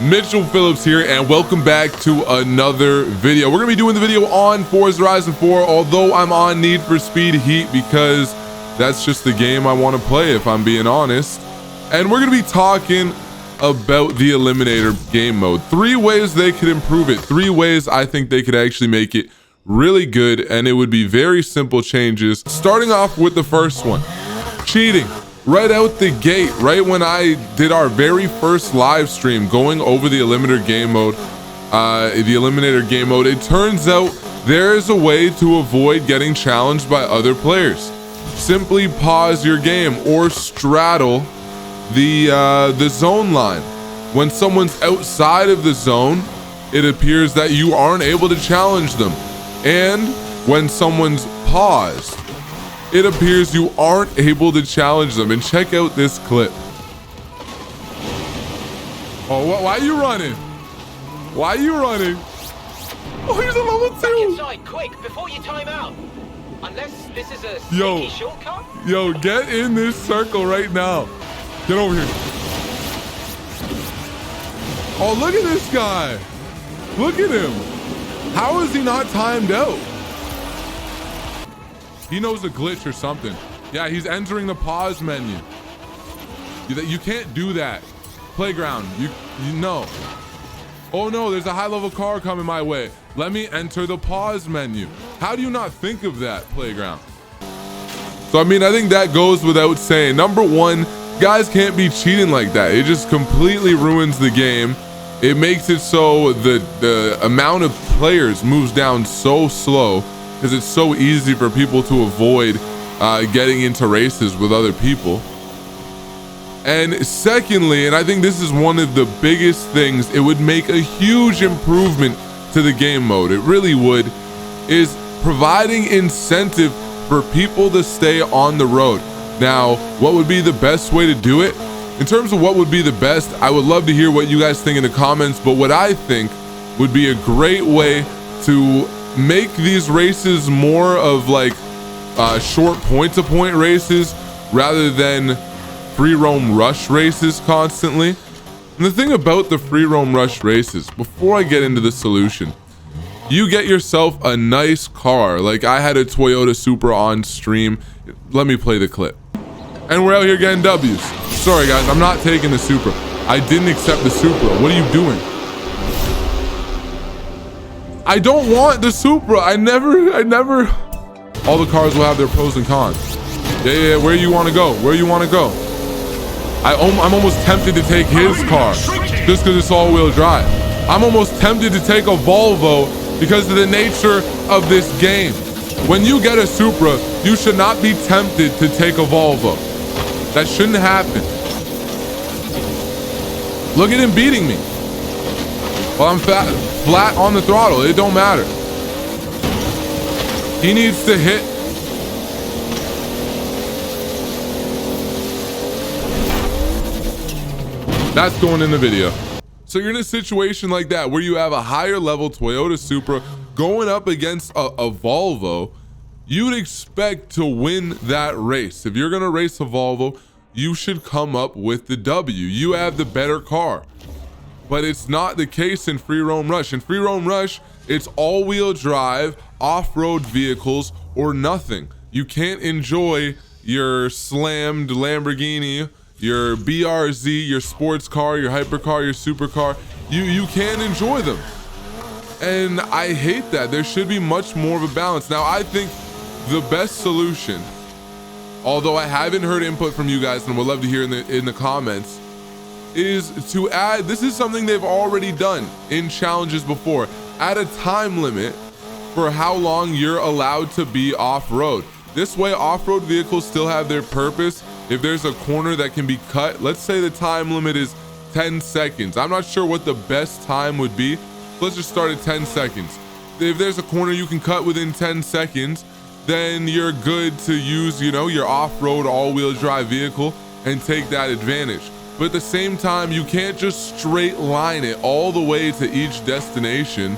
Mitchell Phillips here, and welcome back to another video. We're gonna be doing the video on Forza Horizon 4, although I'm on Need for Speed Heat because that's just the game I want to play, if I'm being honest. And we're gonna be talking about the Eliminator game mode. 3 ways they could improve it. 3 ways I think they could actually make it really good, and it would be very simple changes. Starting off with the first one, cheating. Right out the gate, right when I did our very first live stream going over the Eliminator game mode, it turns out there is a way to avoid getting challenged by other players. Simply pause your game or straddle the zone line. When someone's outside of the zone, it appears that you aren't able to challenge them. And when someone's paused, it appears you aren't able to challenge them. And check out this clip. Oh, why are you running? Why are you running? Oh, he's a level 2. Back inside, quick, before you time out. Unless this is a sneaky shortcut. Yo, get in this circle right now. Get over here. Oh, look at this guy. Look at him. How is he not timed out? He knows a glitch or something. Yeah, he's entering the pause menu. You can't do that. Playground, you know. Oh no, there's a high level car coming my way. Let me enter the pause menu. How do you not think of that, Playground? So I mean, I think that goes without saying. Number 1, guys can't be cheating like that. It just completely ruins the game. It makes it so the amount of players moves down so slow, because it's so easy for people to avoid getting into races with other people. And secondly, and I think this is one of the biggest things, it would make a huge improvement to the game mode, it really would, is providing incentive for people to stay on the road. Now, what would be the best way to do it? In terms of what would be the best, I would love to hear what you guys think in the comments, but what I think would be a great way to make these races more of like short point-to-point races rather than free roam rush races constantly. And the thing about the free roam rush races, before I get into the solution, you get yourself a nice car. Like I had a Toyota Supra on stream. Let me play the clip. And we're out here getting W's. Sorry guys, I'm not taking the Supra. I didn't accept the Supra. What are you doing? I don't want the Supra. I never. All the cars will have their pros and cons. Yeah, where you want to go? Where you want to go? I'm almost tempted to take his car just because it's all-wheel drive. I'm almost tempted to take a Volvo because of the nature of this game. When you get a Supra, you should not be tempted to take a Volvo. That shouldn't happen. Look at him beating me. Well, I'm flat on the throttle. It don't matter. He needs to hit. That's going in the video. So you're in a situation like that where you have a higher level Toyota Supra going up against a Volvo. You'd expect to win that race. If you're gonna race a Volvo, you should come up with the W. You have the better car. But it's not the case in Free Roam Rush. In Free Roam Rush, it's all-wheel drive, off-road vehicles, or nothing. You can't enjoy your slammed Lamborghini, your BRZ, your sports car, your hypercar, your supercar. You can't enjoy them. And I hate that. There should be much more of a balance. Now, I think the best solution, although I haven't heard input from you guys and would love to hear in the comments, is to add, this is something they've already done in challenges before, add a time limit for how long you're allowed to be off-road. This way, off-road vehicles still have their purpose. If there's a corner that can be cut, let's say the time limit is 10 seconds. I'm not sure what the best time would be. Let's just start at 10 seconds. If there's a corner you can cut within 10 seconds, then you're good to use, your off-road all-wheel drive vehicle and take that advantage. But at the same time, you can't just straight line it all the way to each destination.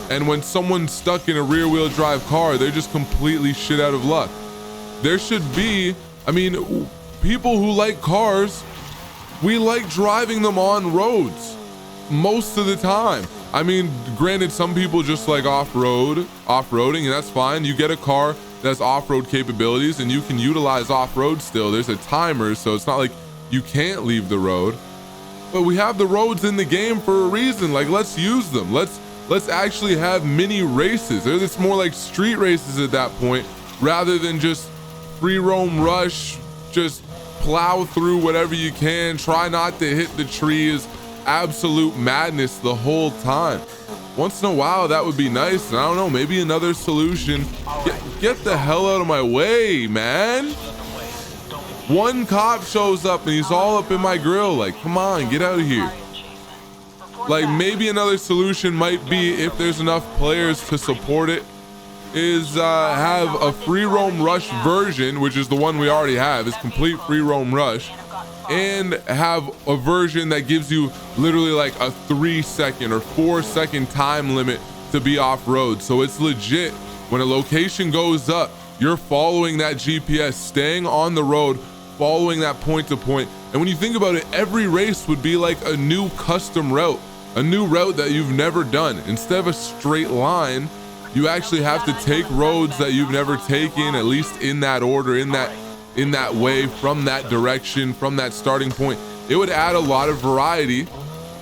And when someone's stuck in a rear-wheel drive car, they're just completely shit out of luck. There should be, people who like cars, we like driving them on roads. most of the time. I mean, granted, some people just like off-roading, and that's fine. You get a car that's off-road capabilities and you can utilize off-road still. There's a timer, so it's not like you can't leave the road. But we have the roads in the game for a reason. Like, let's use them. Let's actually have mini races. It's more like street races at that point, rather than just free roam rush, just plow through whatever you can, try not to hit the trees, absolute madness the whole time. Once in a while, that would be nice. And I don't know, maybe another solution. Get the hell out of my way, man. One cop shows up and he's all up in my grill. Like, come on, get out of here. Like, maybe another solution might be, if there's enough players to support it, is have a free roam rush version, which is the one we already have, is complete free roam rush, and have a version that gives you literally like a 3-second or 4-second time limit to be off road. So it's legit. When a location goes up, you're following that GPS, staying on the road, following that point to point. And when you think about it, every race would be like a new custom route, a new route that you've never done. Instead of a straight line, you actually have to take roads that you've never taken, at least in that order, in that way, from that direction, from that starting point. It would add a lot of variety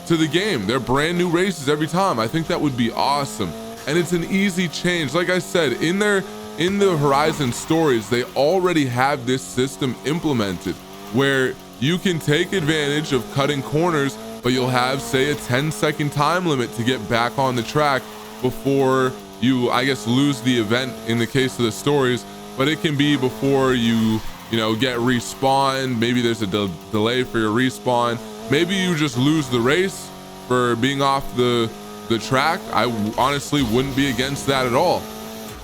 to the game. They're brand new races every time. I think that would be awesome. And it's an easy change. Like I said, in the Horizon stories, they already have this system implemented where you can take advantage of cutting corners, but you'll have, say, a 10-second time limit to get back on the track before you, I guess, lose the event in the case of the stories. But it can be before you get respawned. Maybe there's a delay for your respawn. Maybe you just lose the race for being off the track. I honestly wouldn't be against that at all.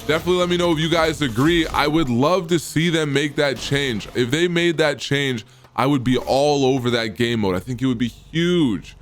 Definitely let me know if you guys agree. I would love to see them make that change. If they made that change, I would be all over that game mode. I think it would be huge.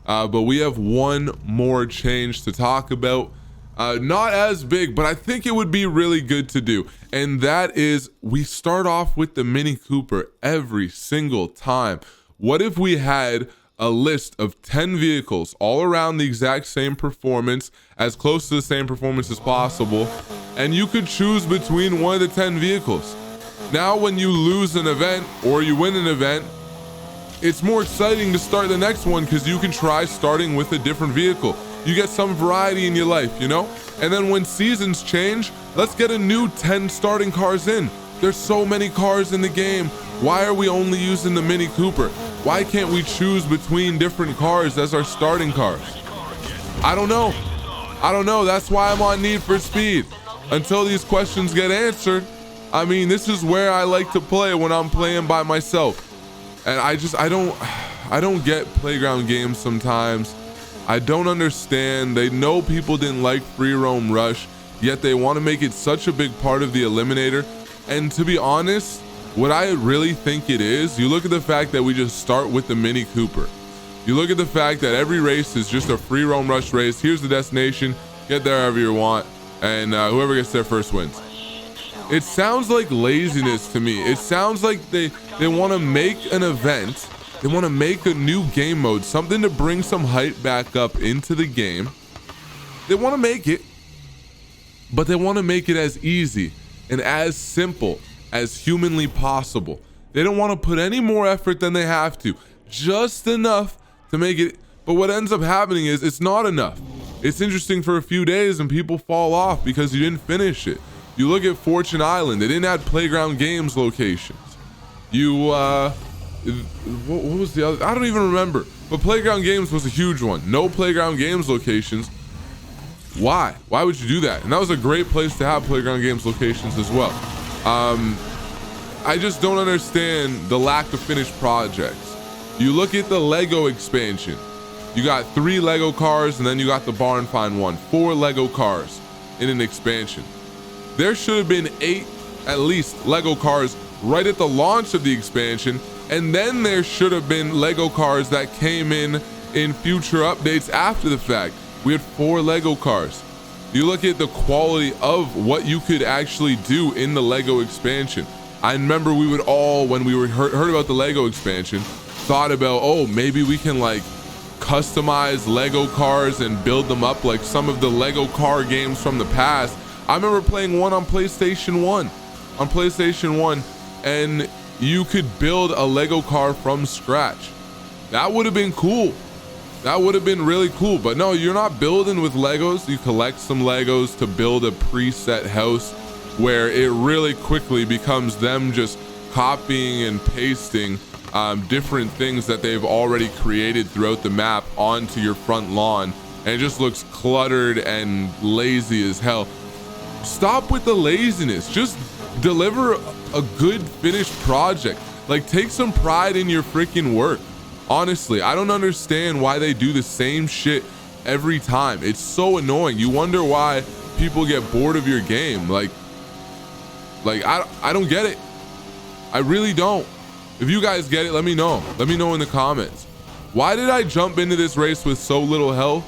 But we have one more change to talk about. Not as big, but I think it would be really good to do. And that is, we start off with the Mini Cooper every single time. What if we had a list of 10 vehicles all around the exact same performance, as close to the same performance as possible, and you could choose between one of the 10 vehicles? Now, when you lose an event or you win an event, it's more exciting to start the next one because you can try starting with a different vehicle. You get some variety in your life, you know? And then when seasons change, let's get a new 10 starting cars in. There's so many cars in the game. Why are we only using the Mini Cooper? Why can't we choose between different cars as our starting cars? I don't know. That's why I'm on Need for Speed. Until these questions get answered, I mean, this is where I like to play when I'm playing by myself. And I don't get playground games sometimes. I don't understand. They know people didn't like Free Roam Rush, yet they want to make it such a big part of the Eliminator. And to be honest, what I really think it is, you look at the fact that we just start with the Mini Cooper. You look at the fact that every race is just a Free Roam Rush race. Here's the destination, get there however you want, and whoever gets there first wins. It sounds like laziness to me. It sounds like they want to make an event. They want to make a new game mode, something to bring some hype back up into the game. They want to make it, but they want to make it as easy and as simple as humanly possible. They don't want to put any more effort than they have to, just enough to make it. But what ends up happening is it's not enough. It's interesting for a few days and people fall off because you didn't finish it. You look at Fortune Island, they didn't add playground games locations. What was the other? I don't even remember. But playground games was a huge one. No playground games locations. Why? Why would you do that? And that was a great place to have playground games locations as well. I just don't understand the lack of finished projects. You look at the Lego expansion. You got 3 Lego cars and then you got the Barn Find one. 4 Lego cars in an expansion. There should have been 8 at least Lego cars right at the launch of the expansion. And then there should have been Lego cars that came in future updates after the fact. We had 4 Lego cars. You look at the quality of what you could actually do in the Lego expansion. I remember we would all, when we heard about the Lego expansion, thought about, oh, maybe we can like customize Lego cars and build them up like some of the Lego car games from the past. I remember playing one on PlayStation 1, and you could build a Lego car from scratch. That would have been cool. That would have been really cool. But no, you're not building with Legos. You collect some Legos to build a preset house where it really quickly becomes them just copying and pasting different things that they've already created throughout the map onto your front lawn, and it just looks cluttered and lazy as hell. Stop with the laziness. Just deliver a good finished project. Like, take some pride in your freaking work. Honestly, I don't understand why they do the same shit every time. It's so annoying. You wonder why people get bored of your game. Like I don't get it. I really don't. If you guys get it, let me know. Let me know in the comments. Why did I jump into this race with so little health?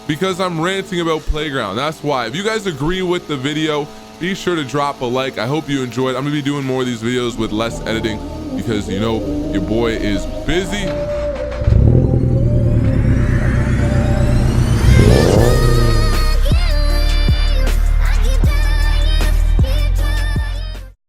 Because I'm ranting about Playground. That's why. If you guys agree with the video, be sure to drop a like. I hope you enjoyed. I'm gonna be doing more of these videos with less editing because, you know, your boy is busy.